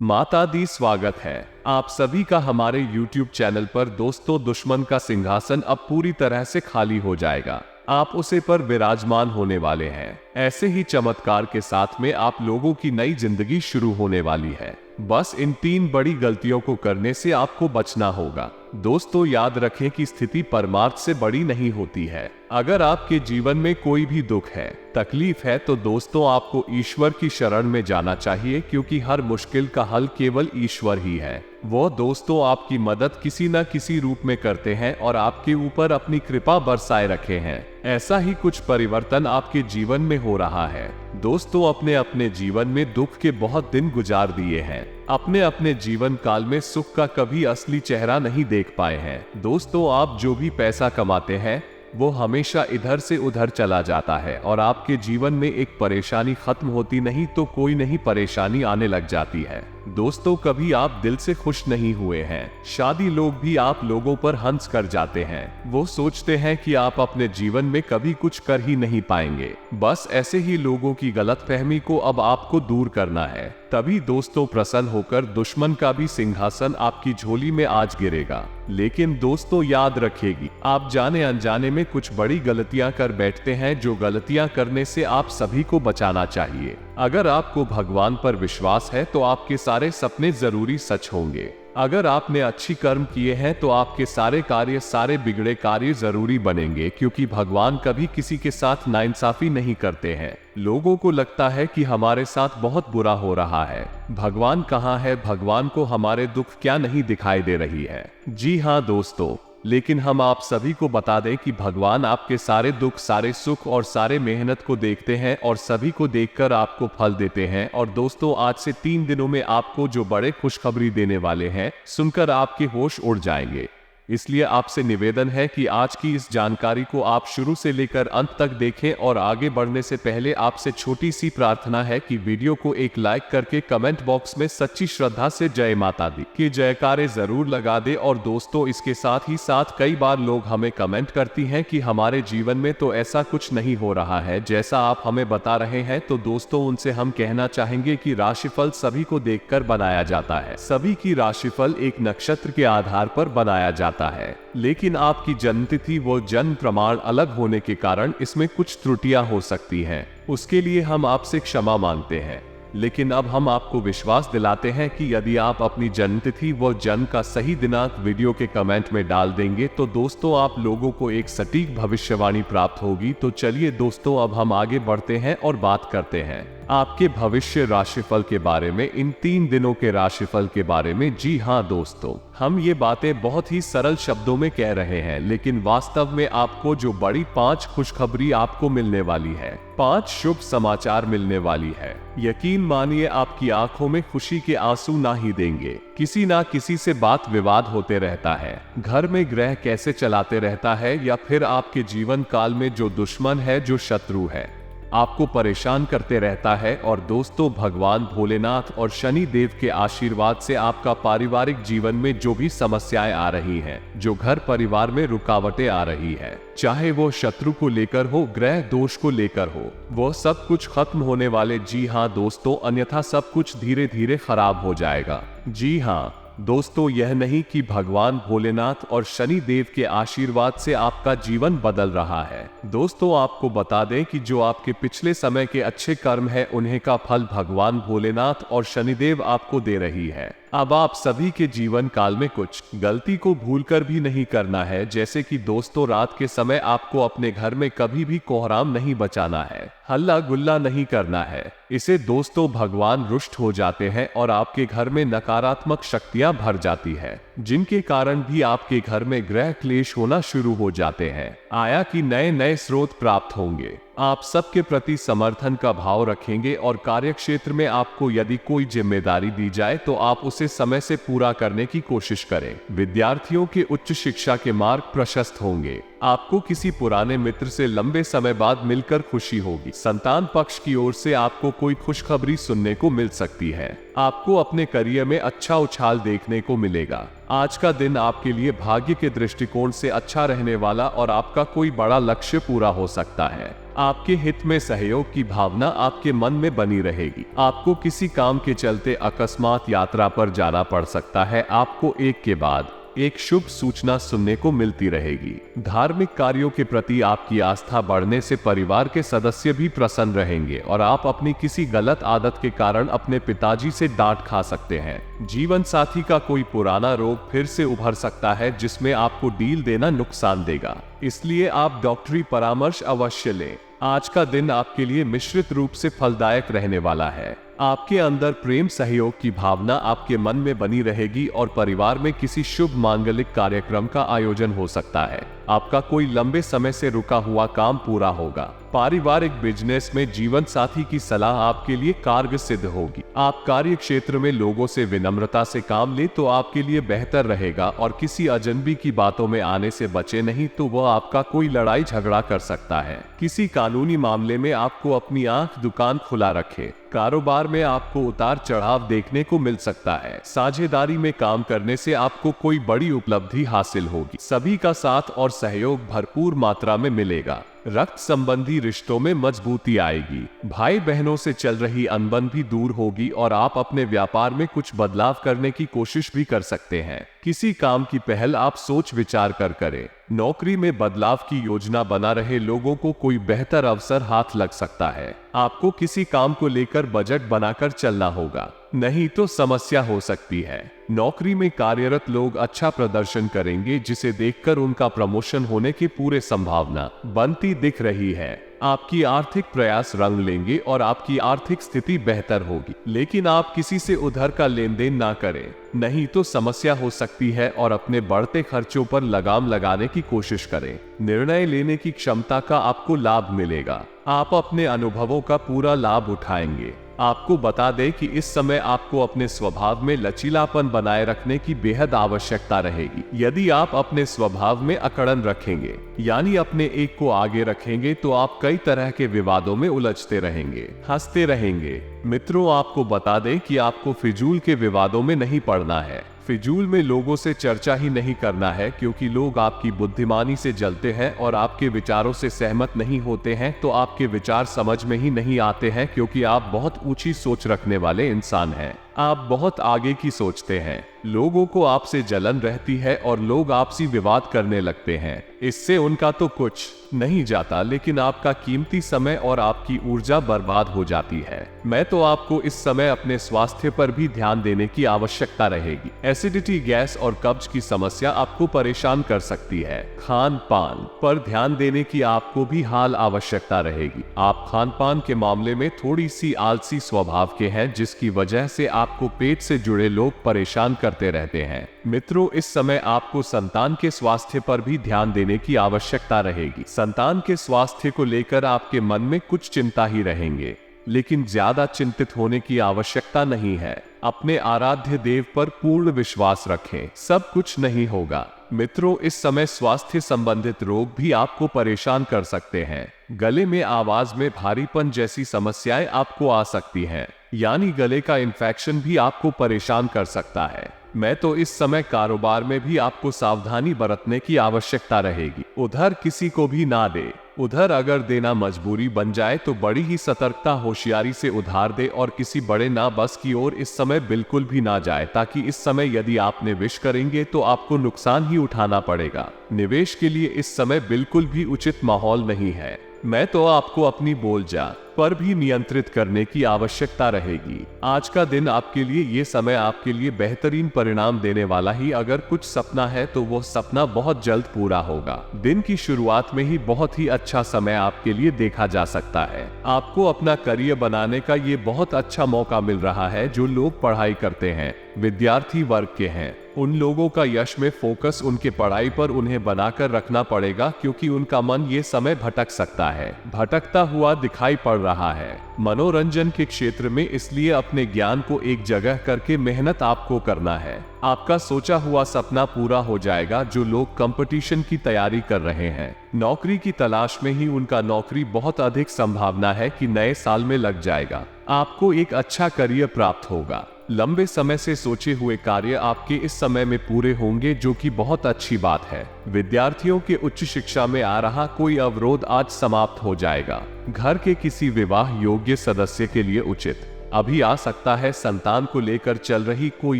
माता दी, स्वागत है आप सभी का हमारे YouTube चैनल पर। दोस्तों, दुश्मन का सिंहासन अब पूरी तरह से खाली हो जाएगा। आप उसे पर विराजमान होने वाले हैं। ऐसे ही चमत्कार के साथ में आप लोगों की नई जिंदगी शुरू होने वाली है। बस इन 3 बड़ी गलतियों को करने से आपको बचना होगा। दोस्तों, याद रखें कि स्थिति परमार्थ से बड़ी नहीं होती है। अगर आपके जीवन में कोई भी दुख है, तकलीफ है, तो दोस्तों आपको ईश्वर की शरण में जाना चाहिए, क्योंकि हर मुश्किल का हल केवल ईश्वर ही है। वो दोस्तों आपकी मदद किसी न किसी रूप में करते हैं और आपके ऊपर अपनी कृपा बरसाए रखे हैं। ऐसा ही कुछ परिवर्तन आपके जीवन में हो रहा है। दोस्तों, अपने अपने जीवन में दुख के बहुत दिन गुजार दिए हैं। अपने अपने जीवन काल में सुख का कभी असली चेहरा नहीं देख पाए हैं। दोस्तों, आप जो भी पैसा कमाते हैं वो हमेशा इधर से उधर चला जाता है और आपके जीवन में एक परेशानी खत्म होती नहीं तो कोई नहीं परेशानी आने लग जाती है। दोस्तों, कभी आप दिल से खुश नहीं हुए हैं। शादी लोग भी आप लोगों पर हंस कर जाते हैं। वो सोचते हैं कि आप अपने जीवन में कभी कुछ कर ही नहीं पाएंगे। बस ऐसे ही लोगों की गलतफहमी को अब आपको दूर करना है। तभी दोस्तों प्रसन्न होकर दुश्मन का भी सिंहासन आपकी झोली में आज गिरेगा। लेकिन दोस्तों याद रखेगी, आप जाने अनजाने में कुछ बड़ी गलतियां कर बैठते हैं, जो गलतियां करने से आप सभी को बचाना चाहिए। अगर आपको भगवान पर विश्वास है तो आपके सारे सपने जरूरी सच होंगे। अगर आपने अच्छी कर्म किए हैं तो आपके सारे कार्य, सारे बिगड़े कार्य जरूरी बनेंगे, क्योंकि भगवान कभी किसी के साथ नाइंसाफी नहीं करते हैं। लोगों को लगता है कि हमारे साथ बहुत बुरा हो रहा है। भगवान कहाँ है? भगवान को हमारे दुख क्या नहीं दिखाई दे रही है? जी हाँ दोस्तों, लेकिन हम आप सभी को बता दें कि भगवान आपके सारे दुख, सारे सुख और सारे मेहनत को देखते हैं और सभी को देखकर आपको फल देते हैं। और दोस्तों, आज से 3 दिनों में आपको जो बड़े खुशखबरी देने वाले हैं, सुनकर आपके होश उड़ जाएंगे। इसलिए आपसे निवेदन है कि आज की इस जानकारी को आप शुरू से लेकर अंत तक देखें। और आगे बढ़ने से पहले आपसे छोटी सी प्रार्थना है कि वीडियो को एक लाइक करके कमेंट बॉक्स में सच्ची श्रद्धा से जय माता दी की जयकारे जरूर लगा दे। और दोस्तों, इसके साथ ही साथ कई बार लोग हमें कमेंट करती हैं कि हमारे जीवन में तो ऐसा कुछ नहीं हो रहा है जैसा आप हमें बता रहे हैं। तो दोस्तों, उनसे हम कहना चाहेंगे कि राशिफल सभी को देखकर बनाया जाता है। सभी की राशिफल एक नक्षत्र के आधार पर बनाया जाता है, लेकिन आपकी जन्मतिथि व जन्म प्रमाण अलग होने के कारण इसमें कुछ त्रुटियां हो सकती हैं। उसके लिए हम आपसे क्षमा मांगते हैं। लेकिन अब हम आपको विश्वास दिलाते हैं कि यदि आप अपनी जन्मतिथि व जन्म का सही दिनांक वीडियो के कमेंट में डाल देंगे तो दोस्तों आप लोगों को एक सटीक भविष्यवाणी प्राप्त होगी। तो चलिए दोस्तों, अब हम आगे बढ़ते हैं और बात करते हैं आपके भविष्य राशिफल के बारे में, इन 3 दिनों के राशिफल के बारे में। जी हाँ दोस्तों, हम ये बातें बहुत ही सरल शब्दों में कह रहे हैं, लेकिन वास्तव में आपको जो बड़ी 5 खुशखबरी आपको मिलने वाली है, 5 शुभ समाचार मिलने वाली है, यकीन मानिए आपकी आंखों में खुशी के आंसू ना ही देंगे। किसी ना किसी से बात विवाद होते रहता है, घर में ग्रह कैसे चलाते रहता है, या फिर आपके जीवन काल में जो दुश्मन है, जो शत्रु है, आपको परेशान करते रहता है। और दोस्तों, भगवान भोलेनाथ और शनि देव के आशीर्वाद से आपका पारिवारिक जीवन में जो भी समस्याएं आ रही हैं, जो घर परिवार में रुकावटें आ रही है, चाहे वो शत्रु को लेकर हो, ग्रह दोष को लेकर हो, वो सब कुछ खत्म होने वाले। जी हाँ दोस्तों, अन्यथा सब कुछ धीरे धीरे खराब हो जाएगा। जी हाँ दोस्तों, यह नहीं कि भगवान भोलेनाथ और शनि देव के आशीर्वाद से आपका जीवन बदल रहा है। दोस्तों, आपको बता दें कि जो आपके पिछले समय के अच्छे कर्म है, उन्हें का फल भगवान भोलेनाथ और शनिदेव आपको दे रही है। अब आप सभी के जीवन काल में कुछ गलती को भूलकर भी नहीं करना है, जैसे कि दोस्तों रात के समय आपको अपने घर में कभी भी कोहराम नहीं बचाना है, हल्ला गुल्ला नहीं करना है। इसे दोस्तों भगवान रुष्ट हो जाते हैं और आपके घर में नकारात्मक शक्तियां भर जाती है, जिनके कारण भी आपके घर में ग्रह क्लेश होना शुरू हो जाते हैं। आया कि नए नए स्रोत प्राप्त होंगे। आप सबके प्रति समर्थन का भाव रखेंगे और कार्यक्षेत्र में आपको यदि कोई जिम्मेदारी दी जाए तो आप उसे समय से पूरा करने की कोशिश करें। विद्यार्थियों के उच्च शिक्षा के मार्ग प्रशस्त होंगे। आपको किसी पुराने मित्र से लंबे समय बाद मिलकर खुशी होगी। संतान पक्ष की ओर से आपको कोई खुशखबरी सुनने को मिल सकती है। आपको अपने करियर में अच्छा उछाल देखने को मिलेगा। आज का दिन आपके लिए भाग्य के दृष्टिकोण से अच्छा रहने वाला और आपका कोई बड़ा लक्ष्य पूरा हो सकता है। आपके हित में सहयोग की भावना आपके मन में बनी रहेगी। आपको किसी काम के चलते अकस्मात यात्रा पर जाना पड़ सकता है। आपको एक के बाद एक शुभ सूचना सुनने को मिलती रहेगी। धार्मिक कार्यों के प्रति आपकी आस्था बढ़ने से परिवार के सदस्य भी प्रसन्न रहेंगे और आप अपनी किसी गलत आदत के कारण अपने पिताजी से डांट खा सकते हैं। जीवन साथी का कोई पुराना रोग फिर से उभर सकता है जिसमें आपको डील देना नुकसान देगा, इसलिए आप डॉक्टरी परामर्श अवश्य लें। आज का दिन आपके लिए मिश्रित रूप से फलदायक रहने वाला है। आपके अंदर प्रेम सहयोग की भावना आपके मन में बनी रहेगी और परिवार में किसी शुभ मांगलिक कार्यक्रम का आयोजन हो सकता है। आपका कोई लंबे समय से रुका हुआ काम पूरा होगा। पारिवारिक बिजनेस में जीवन साथी की सलाह आपके लिए कारगर सिद्ध होगी। आप कार्य क्षेत्र में लोगों से विनम्रता से काम ले तो आपके लिए बेहतर रहेगा और किसी अजनबी की बातों में आने से बचे, नहीं तो वह आपका कोई लड़ाई झगड़ा कर सकता है। किसी कानूनी मामले में आपको अपनी आंख दुकान खुला रखे। कारोबार में आपको उतार चढ़ाव देखने को मिल सकता है। साझेदारी में काम करने से आपको कोई बड़ी उपलब्धि हासिल होगी। सभी का साथ और सहयोग भरपूर मात्रा में मिलेगा। रक्त संबंधी रिश्तों में मजबूती आएगी। भाई बहनों से चल रही अनबन भी दूर होगी और आप अपने व्यापार में कुछ बदलाव करने की कोशिश भी कर सकते हैं। किसी काम की पहल आप सोच विचार कर करें। नौकरी में बदलाव की योजना बना रहे लोगों को कोई बेहतर अवसर हाथ लग सकता है। आपको किसी काम को लेकर बजट बनाकर चलना होगा, नहीं तो समस्या हो सकती है। नौकरी में कार्यरत लोग अच्छा प्रदर्शन करेंगे जिसे देखकर उनका प्रमोशन होने की पूरी संभावना बनती दिख रही है। आपकी आर्थिक प्रयास रंग लेंगे और आपकी आर्थिक स्थिति बेहतर होगी, लेकिन आप किसी से उधार का लेन देन ना करें, नहीं तो समस्या हो सकती है। और अपने बढ़ते खर्चों पर लगाम लगाने की कोशिश करें। निर्णय लेने की क्षमता का आपको लाभ मिलेगा। आप अपने अनुभवों का पूरा लाभ उठाएंगे। आपको बता दें कि इस समय आपको अपने स्वभाव में लचीलापन बनाए रखने की बेहद आवश्यकता रहेगी। यदि आप अपने स्वभाव में अकड़न रखेंगे, यानी अपने एक को आगे रखेंगे, तो आप कई तरह के विवादों में उलझते रहेंगे, हंसते रहेंगे। मित्रों, आपको बता दें कि आपको फिजूल के विवादों में नहीं पड़ना है। फिजूल में लोगों से चर्चा ही नहीं करना है, क्योंकि लोग आपकी बुद्धिमानी से जलते हैं और आपके विचारों से सहमत नहीं होते हैं, तो आपके विचार समझ में ही नहीं आते हैं, क्योंकि आप बहुत ऊंची सोच रखने वाले इंसान हैं। आप बहुत आगे की सोचते हैं। लोगों को आपसे जलन रहती है और लोग आपसी विवाद करने लगते हैं। इससे उनका तो कुछ नहीं जाता, लेकिन आपका कीमती समय और आपकी ऊर्जा बर्बाद हो जाती है। मैं तो आपको इस समय अपने स्वास्थ्य पर भी ध्यान देने की आवश्यकता रहेगी। एसिडिटी, गैस और कब्ज की समस्या आपको परेशान कर सकती है। खान पान पर ध्यान देने की आपको भी हाल आवश्यकता रहेगी। आप खान पान के मामले में थोड़ी सी आलसी स्वभाव के हैं, जिसकी वजह से आपको पेट से जुड़े लोग परेशान करते रहते हैं। मित्रों, इस समय आपको संतान के स्वास्थ्य पर भी ध्यान देने की आवश्यकता रहेगी। संतान के स्वास्थ्य को लेकर आपके मन में कुछ चिंता ही रहेंगे, लेकिन ज्यादा चिंतित होने की आवश्यकता नहीं है। अपने आराध्य देव पर पूर्ण विश्वास रखें, सब कुछ नहीं होगा। मित्रों, इस समय स्वास्थ्य संबंधित रोग भी आपको परेशान कर सकते हैं। गले में आवाज में भारीपन जैसी समस्याएं आपको आ सकती हैं, यानी गले का इन्फेक्शन भी आपको परेशान कर सकता है। मैं तो इस समय कारोबार में भी आपको सावधानी बरतने की आवश्यकता रहेगी। उधर किसी को भी ना दे। उधर अगर देना मजबूरी बन जाए तो बड़ी ही सतर्कता होशियारी से उधार दे और किसी बड़े ना बस की ओर इस समय बिल्कुल भी ना जाए, ताकि इस समय यदि आप निवेश करेंगे तो आपको नुकसान ही उठाना पड़ेगा। निवेश के लिए इस समय बिल्कुल भी उचित माहौल नहीं है। मैं तो आपको अपनी बोलचाल पर भी नियंत्रित करने की आवश्यकता रहेगी। आज का दिन आपके लिए, ये समय आपके लिए बेहतरीन परिणाम देने वाला ही। अगर कुछ सपना है तो वो सपना बहुत जल्द पूरा होगा। दिन की शुरुआत में ही बहुत ही अच्छा समय आपके लिए देखा जा सकता है। आपको अपना करियर बनाने का ये बहुत अच्छा मौका मिल रहा है। जो लोग पढ़ाई करते हैं, विद्यार्थी वर्ग के हैं, उन लोगों का यश में फोकस उनके पढ़ाई पर उन्हें बनाकर रखना पड़ेगा, क्योंकि उनका मन ये समय भटक सकता है, भटकता हुआ दिखाई पड़ रहा है मनोरंजन के क्षेत्र में। इसलिए अपने ज्ञान को एक जगह करके मेहनत आपको करना है। आपका सोचा हुआ सपना पूरा हो जाएगा। जो लोग कंपटीशन की तैयारी कर रहे हैं, नौकरी की तलाश में ही, उनका नौकरी बहुत अधिक संभावना है कि नए साल में लग जाएगा। आपको एक अच्छा करियर प्राप्त होगा। लंबे समय से सोचे हुए कार्य आपके इस समय में पूरे होंगे, जो कि बहुत अच्छी बात है। विद्यार्थियों के उच्च शिक्षा में आ रहा कोई अवरोध आज समाप्त हो जाएगा। घर के किसी विवाह योग्य सदस्य के लिए उचित अभी आ सकता है। संतान को लेकर चल रही कोई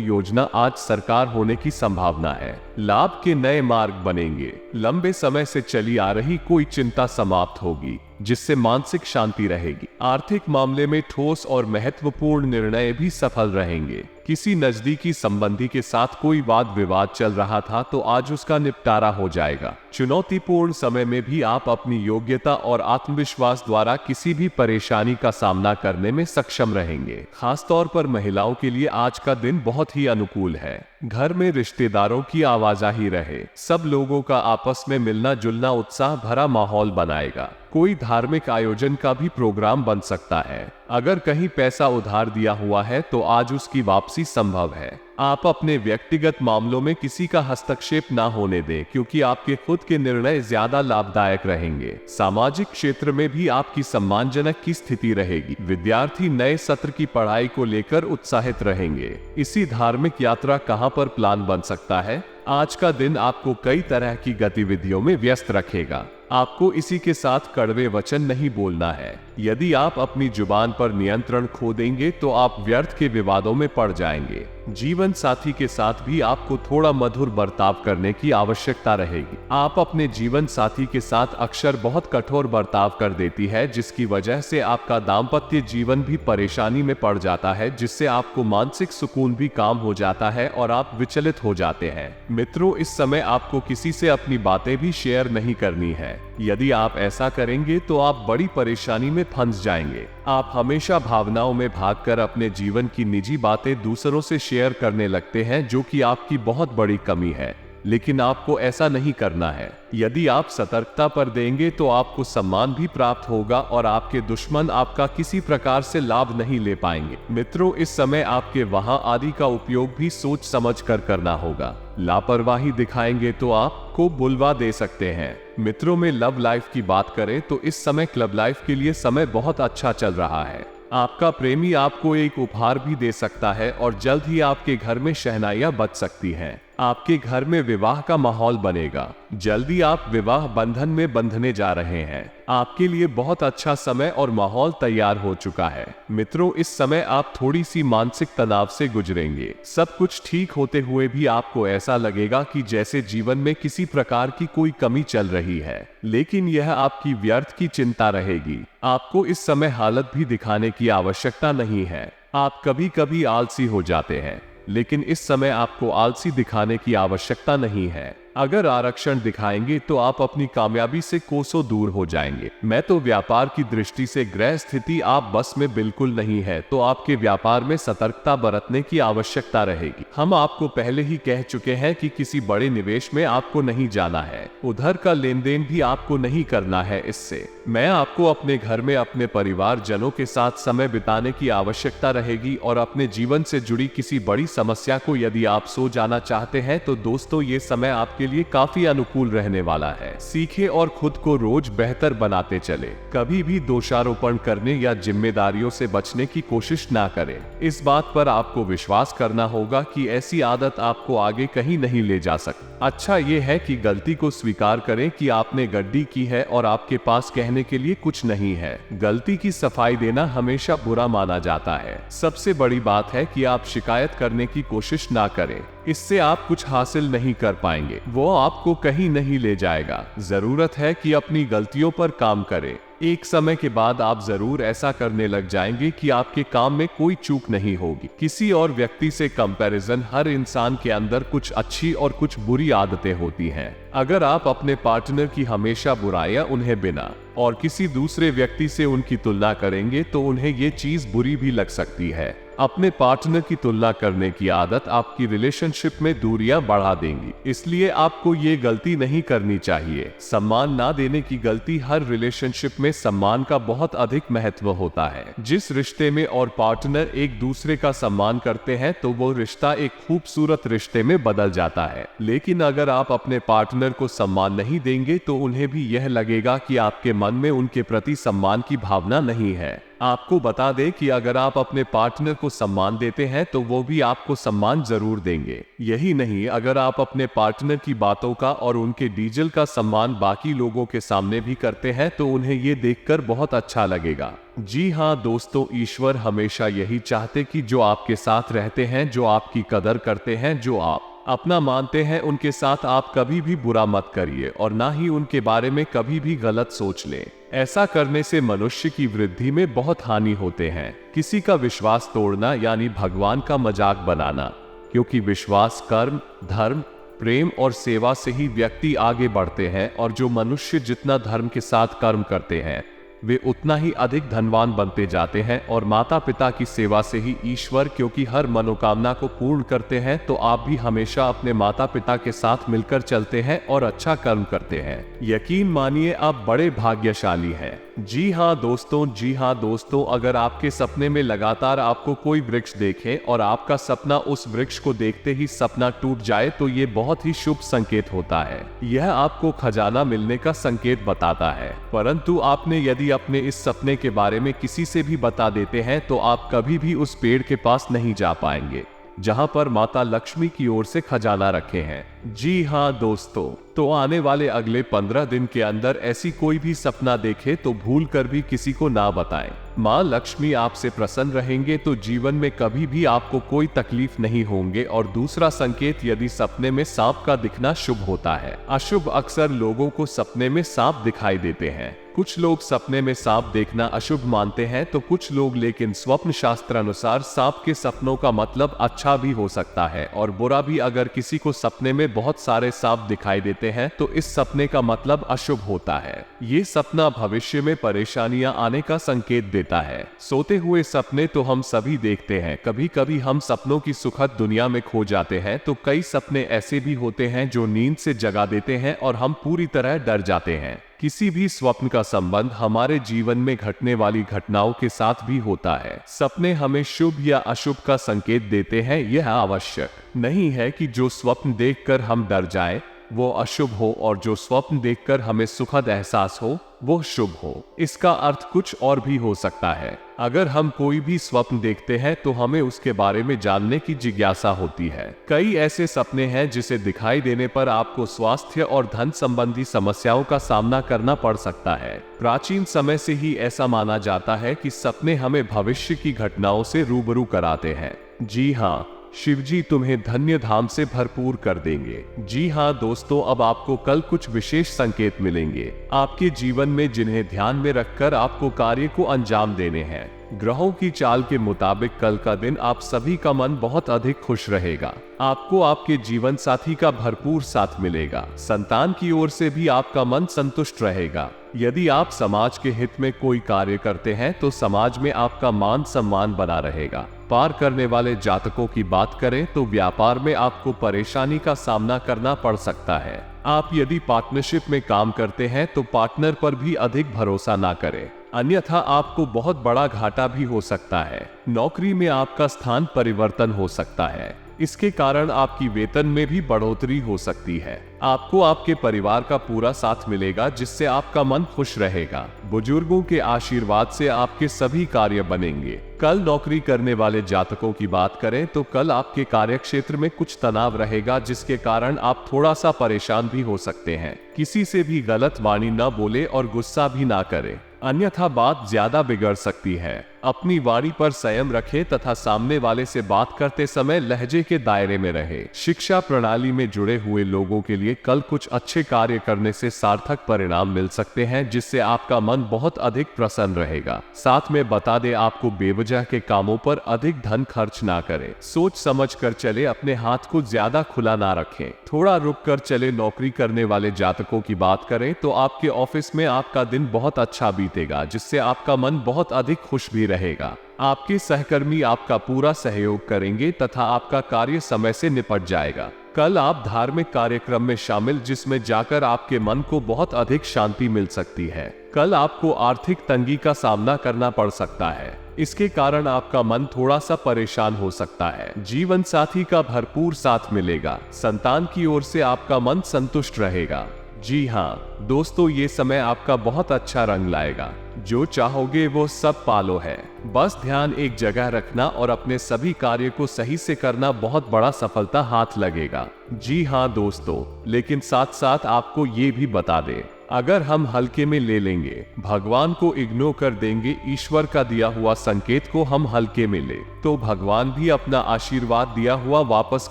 योजना आज साकार होने की संभावना है। लाभ के नए मार्ग बनेंगे। लंबे समय से चली आ रही कोई चिंता समाप्त होगी, जिससे मानसिक शांति रहेगी। आर्थिक मामले में ठोस और महत्वपूर्ण निर्णय भी सफल रहेंगे। किसी नजदीकी संबंधी के साथ कोई वाद विवाद चल रहा था तो आज उसका निपटारा हो जाएगा। चुनौतीपूर्ण समय में भी आप अपनी योग्यता और आत्मविश्वास द्वारा किसी भी परेशानी का सामना करने में सक्षम रहेंगे। खासतौर पर महिलाओं के लिए आज का दिन बहुत ही अनुकूल है। घर में रिश्तेदारों की आवाजाही रहे। सब लोगों का आपस में मिलना जुलना उत्साह भरा माहौल बनाएगा। कोई धार्मिक आयोजन का भी प्रोग्राम बन सकता है। अगर कहीं पैसा उधार दिया हुआ है तो आज उसकी वापसी संभव है। आप अपने व्यक्तिगत मामलों में किसी का हस्तक्षेप ना होने दें, क्योंकि आपके खुद के निर्णय ज्यादा लाभदायक रहेंगे। सामाजिक क्षेत्र में भी आपकी सम्मानजनक की स्थिति रहेगी। विद्यार्थी नए सत्र की पढ़ाई को लेकर उत्साहित रहेंगे। इसी धार्मिक यात्रा कहां पर प्लान बन सकता है। आज का दिन आपको कई तरह की गतिविधियों में व्यस्त रखेगा। आपको इसी के साथ कड़वे वचन नहीं बोलना है। यदि आप अपनी जुबान पर नियंत्रण खो देंगे तो आप व्यर्थ के विवादों में पड़ जाएंगे। जीवन साथी के साथ भी आपको थोड़ा मधुर बर्ताव करने की आवश्यकता रहेगी। आप अपने जीवन साथी के साथ अक्सर बहुत कठोर बर्ताव कर देती है, जिसकी वजह से आपका दाम्पत्य जीवन भी परेशानी में पड़ जाता है, जिससे आपको मानसिक सुकून भी कम हो जाता है और आप विचलित हो जाते हैं। मित्रों, इस समय आपको किसी से अपनी बातें भी शेयर नहीं करनी है। यदि आप ऐसा करेंगे तो आप बड़ी परेशानी में फंस जाएंगे। आप हमेशा भावनाओं में भागकर अपने जीवन की निजी बातें दूसरों से शेयर करने लगते हैं, जो कि आपकी बहुत बड़ी कमी है। लेकिन आपको ऐसा नहीं करना है। यदि आप सतर्कता पर देंगे तो आपको सम्मान भी प्राप्त होगा और आपके दुश्मन आपका किसी प्रकार से लाभ नहीं ले पाएंगे। मित्रों, इस समय आपके वाहन आदि का उपयोग भी सोच समझ कर करना होगा। लापरवाही दिखाएंगे तो आपको बुलवा दे सकते हैं। मित्रों में लव लाइफ की बात करें तो इस समय क्लब लाइफ के लिए समय बहुत अच्छा चल रहा है। आपका प्रेमी आपको एक उपहार भी दे सकता है और जल्द ही आपके घर में शहनाइयां बज सकती हैं। आपके घर में विवाह का माहौल बनेगा। जल्दी आप विवाह बंधन में बंधने जा रहे हैं। आपके लिए बहुत अच्छा समय और माहौल तैयार हो चुका है। मित्रों, इस समय आप थोड़ी सी मानसिक तनाव से गुजरेंगे। सब कुछ ठीक होते हुए भी आपको ऐसा लगेगा कि जैसे जीवन में किसी प्रकार की कोई कमी चल रही है, लेकिन यह आपकी व्यर्थ की चिंता रहेगी। आपको इस समय हालत भी दिखाने की आवश्यकता नहीं है। आप कभी कभी आलसी हो जाते हैं, लेकिन इस समय आपको आलसी दिखाने की आवश्यकता नहीं है। अगर आरक्षण दिखाएंगे तो आप अपनी कामयाबी से कोसों दूर हो जाएंगे। मैं तो व्यापार की दृष्टि से ग्रह स्थिति आप बस में बिल्कुल नहीं है, तो आपके व्यापार में सतर्कता बरतने की आवश्यकता रहेगी। हम आपको पहले ही कह चुके हैं कि किसी बड़े निवेश में आपको नहीं जाना है। उधर का लेन देन भी आपको नहीं करना है। इससे मैं आपको अपने घर में अपने परिवार जनों के साथ समय बिताने की आवश्यकता रहेगी और अपने जीवन से जुड़ी किसी बड़ी समस्या को यदि आप सो जाना चाहते हैं तो दोस्तों, ये समय आपके लिए काफी अनुकूल रहने वाला है। सीखे और खुद को रोज बेहतर बनाते चले। कभी भी दोषारोपण करने या जिम्मेदारियों से बचने की कोशिश ना करें। इस बात पर आपको विश्वास करना होगा कि ऐसी आदत आपको आगे कहीं नहीं ले जा सकती। अच्छा ये है कि गलती को स्वीकार करें कि आपने गलती की है और आपके पास कहने के लिए कुछ नहीं है। गलती की सफाई देना हमेशा बुरा माना जाता है। सबसे बड़ी बात है कि आप शिकायत करने की कोशिश ना करें। इससे आप कुछ हासिल नहीं कर पाएंगे। वो आपको कहीं नहीं ले जाएगा। जरूरत है कि अपनी गलतियों पर काम करें। एक समय के बाद आप जरूर ऐसा करने लग जाएंगे कि आपके काम में कोई चूक नहीं होगी। किसी और व्यक्ति से कंपैरिजन, हर इंसान के अंदर कुछ अच्छी और कुछ बुरी आदतें होती हैं। अगर आप अपने पार्टनर की हमेशा बुराइयां उन्हें बिना और किसी दूसरे व्यक्ति से उनकी तुलना करेंगे तो उन्हें ये चीज बुरी भी लग सकती है। अपने पार्टनर की तुलना करने की आदत आपकी रिलेशनशिप में दूरियां बढ़ा देंगी। इसलिए आपको ये गलती नहीं करनी चाहिए। सम्मान ना देने की गलती। हर रिलेशनशिप में सम्मान का बहुत अधिक महत्व होता है। जिस रिश्ते में और पार्टनर एक दूसरे का सम्मान करते हैं तो वो रिश्ता एक खूबसूरत रिश्ते में बदल जाता है। लेकिन अगर आप अपने पार्टनर को सम्मान नहीं देंगे तो उन्हें भी यह लगेगा कि आपके मन में उनके प्रति सम्मान की भावना नहीं है। आपको बता दें कि अगर आप अपने पार्टनर को सम्मान देते हैं तो वो भी आपको सम्मान जरूर देंगे। यही नहीं, अगर आप अपने पार्टनर की बातों का और उनके डीजल का सम्मान बाकी लोगों के सामने भी करते हैं तो उन्हें ये देखकर बहुत अच्छा लगेगा। जी हाँ दोस्तों, ईश्वर हमेशा यही चाहते कि जो आपके साथ रहते हैं, जो आपकी कदर करते हैं, जो आप अपना मानते हैं, उनके साथ आप कभी भी बुरा मत करिए और ना ही उनके बारे में कभी भी गलत सोच लें। ऐसा करने से मनुष्य की वृद्धि में बहुत हानि होते हैं। किसी का विश्वास तोड़ना यानी भगवान का मजाक बनाना, क्योंकि विश्वास, कर्म, धर्म, प्रेम और सेवा से ही व्यक्ति आगे बढ़ते हैं और जो मनुष्य जितना धर्म के साथ कर्म करते हैं वे उतना ही अधिक धनवान बनते जाते हैं। और माता पिता की सेवा से ही ईश्वर क्योंकि हर मनोकामना को पूर्ण करते हैं, तो आप भी हमेशा अपने माता पिता के साथ मिलकर चलते हैं और अच्छा कर्म करते हैं। यकीन मानिए आप बड़े भाग्यशाली हैं। जी हाँ दोस्तों, अगर आपके सपने में लगातार आपको कोई वृक्ष देखे और आपका सपना उस वृक्ष को देखते ही सपना टूट जाए तो ये बहुत ही शुभ संकेत होता है। यह आपको खजाना मिलने का संकेत बताता है। परंतु आपने यदि अपने इस सपने के बारे में किसी से भी बता देते हैं तो आप कभी भी उस पेड़ के पास नहीं जा पाएंगे जहां पर माता लक्ष्मी की ओर से खजाना रखे हैं। जी हाँ दोस्तों, तो आने वाले अगले 15 दिन के अंदर ऐसी कोई भी सपना देखे तो भूल कर भी किसी को ना बताएं। माँ लक्ष्मी आपसे प्रसन्न रहेंगे तो जीवन में कभी भी आपको कोई तकलीफ नहीं होंगे। और दूसरा संकेत, यदि सपने में सांप का दिखना शुभ होता है। अशुभ अक्सर लोगों को सपने में सांप दिखाई देते हैं। कुछ लोग सपने में सांप देखना अशुभ मानते हैं तो कुछ लोग, लेकिन स्वप्न शास्त्र अनुसार सांप के सपनों का मतलब अच्छा भी हो सकता है और बुरा भी। अगर किसी को सपने में बहुत सारे सांप दिखाई देते हैं तो इस सपने का मतलब अशुभ होता है। ये सपना भविष्य में परेशानियां आने का संकेत देता है। सोते हुए सपने तो हम सभी देखते हैं। कभी कभी हम सपनों की सुखद दुनिया में खो जाते हैं तो कई सपने ऐसे भी होते हैं जो नींद से जगा देते हैं और हम पूरी तरह डर जाते हैं। किसी भी स्वप्न का संबंध हमारे जीवन में घटने वाली घटनाओं के साथ भी होता है। सपने हमें शुभ या अशुभ का संकेत देते हैं। यह आवश्यक नहीं है कि जो स्वप्न देखकर हम डर जाएं वो अशुभ हो और जो स्वप्न देखकर हमें सुखद एहसास हो वो शुभ हो। इसका अर्थ कुछ और भी हो सकता है। अगर हम कोई भी स्वप्न देखते हैं तो हमें उसके बारे में जानने की जिज्ञासा होती है। कई ऐसे सपने हैं जिसे दिखाई देने पर आपको स्वास्थ्य और धन संबंधी समस्याओं का सामना करना पड़ सकता है। प्राचीन समय से ही ऐसा माना जाता है कि सपने हमें भविष्य की घटनाओं से रूबरू कराते हैं। जी हाँ, शिवजी तुम्हें धन्य धाम से भरपूर कर देंगे। जी हाँ दोस्तों, अब आपको कल कुछ विशेष संकेत मिलेंगे आपके जीवन में जिन्हें ध्यान में रखकर आपको कार्य को अंजाम देने हैं। ग्रहों की चाल के मुताबिक कल का दिन आप सभी का मन बहुत अधिक खुश रहेगा। आपको आपके जीवन साथी का भरपूर साथ मिलेगा। संतान की ओर से भी आपका मन संतुष्ट रहेगा। यदि आप समाज के हित में कोई कार्य करते हैं तो समाज में आपका मान सम्मान बना रहेगा। पार करने वाले जातकों की बात करें तो व्यापार में आपको परेशानी का सामना करना पड़ सकता है। आप यदि पार्टनरशिप में काम करते हैं तो पार्टनर पर भी अधिक भरोसा ना करें, अन्यथा आपको बहुत बड़ा घाटा भी हो सकता है। नौकरी में आपका स्थान परिवर्तन हो सकता है। इसके कारण आपकी वेतन में भी बढ़ोतरी हो सकती है। आपको आपके परिवार का पूरा साथ मिलेगा जिससे आपका मन खुश रहेगा। बुजुर्गों के आशीर्वाद से आपके सभी कार्य बनेंगे। कल नौकरी करने वाले जातकों की बात करें तो कल आपके कार्यक्षेत्र में कुछ तनाव रहेगा जिसके कारण आप थोड़ा सा परेशान भी हो सकते हैं। किसी से भी गलत वाणी न बोले और गुस्सा भी ना करें, अन्यथा बात ज्यादा बिगड़ सकती है। अपनी वाणी पर संयम रखें तथा सामने वाले से बात करते समय लहजे के दायरे में रहे। शिक्षा प्रणाली में जुड़े हुए लोगों के लिए कल कुछ अच्छे कार्य करने से सार्थक परिणाम मिल सकते हैं जिससे आपका मन बहुत अधिक प्रसन्न रहेगा। साथ में बता दें, आपको बेवजह के कामों पर अधिक धन खर्च ना करें। सोच समझ कर चले, अपने हाथ को ज्यादा खुला ना रखें। थोड़ा रुक कर चले। नौकरी करने वाले जातकों की बात करें तो आपके ऑफिस में आपका दिन बहुत अच्छा बीतेगा जिससे आपका मन बहुत अधिक खुश भी रहेगा। आपके सहकर्मी आपका पूरा सहयोग करेंगे तथा आपका कार्य समय से निपट जाएगा। कल आप धार्मिक कार्यक्रम में शामिल जिसमें जाकर आपके मन को बहुत अधिक शांति मिल सकती है। कल आपको आर्थिक तंगी का सामना करना पड़ सकता है। इसके कारण आपका मन थोड़ा सा परेशान हो सकता है। जीवन साथी का भरपूर साथ मिलेगा। संतान की ओर से आपका मन संतुष्ट रहेगा। जी हाँ दोस्तों, ये समय आपका बहुत अच्छा रंग लाएगा। जो चाहोगे वो सब पालो है। बस ध्यान एक जगह रखना और अपने सभी कार्य को सही से करना, बहुत बड़ा सफलता हाथ लगेगा। जी हाँ दोस्तों, लेकिन साथ साथ आपको ये भी बता दें, अगर हम हल्के में ले लेंगे, भगवान को इग्नोर कर देंगे, ईश्वर का दिया हुआ संकेत को हम हल्के में ले, तो भगवान भी अपना आशीर्वाद दिया हुआ वापस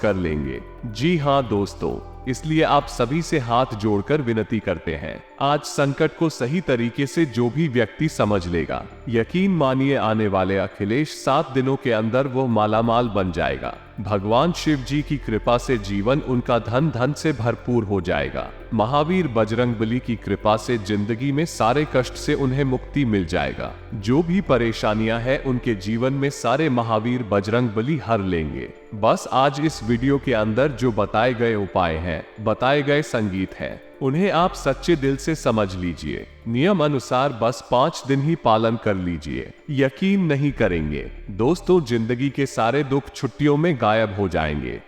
कर लेंगे। जी हाँ दोस्तों, इसलिए आप सभी से हाथ जोड़कर विनती करते हैं, आज संकट को सही तरीके से जो भी व्यक्ति समझ लेगा, यकीन मानिए आने वाले अखिलेश 7 दिनों के अंदर वो मालामाल बन जाएगा। भगवान शिव जी की कृपा से जीवन उनका धन से भरपूर हो जाएगा। महावीर बजरंगबली की कृपा से जिंदगी में सारे कष्ट से उन्हें मुक्ति मिल जाएगा। जो भी परेशानियां हैं उनके जीवन में सारे महावीर बजरंगबली हर लेंगे। बस आज इस वीडियो के अंदर जो बताए गए उपाय हैं, बताए गए संगीत हैं, उन्हें आप सच्चे दिल से समझ लीजिए। नियम अनुसार बस 5 दिन ही पालन कर लीजिए, यकीन नहीं करेंगे दोस्तों, जिंदगी के सारे दुख छुट्टियों में गायब हो जाएंगे।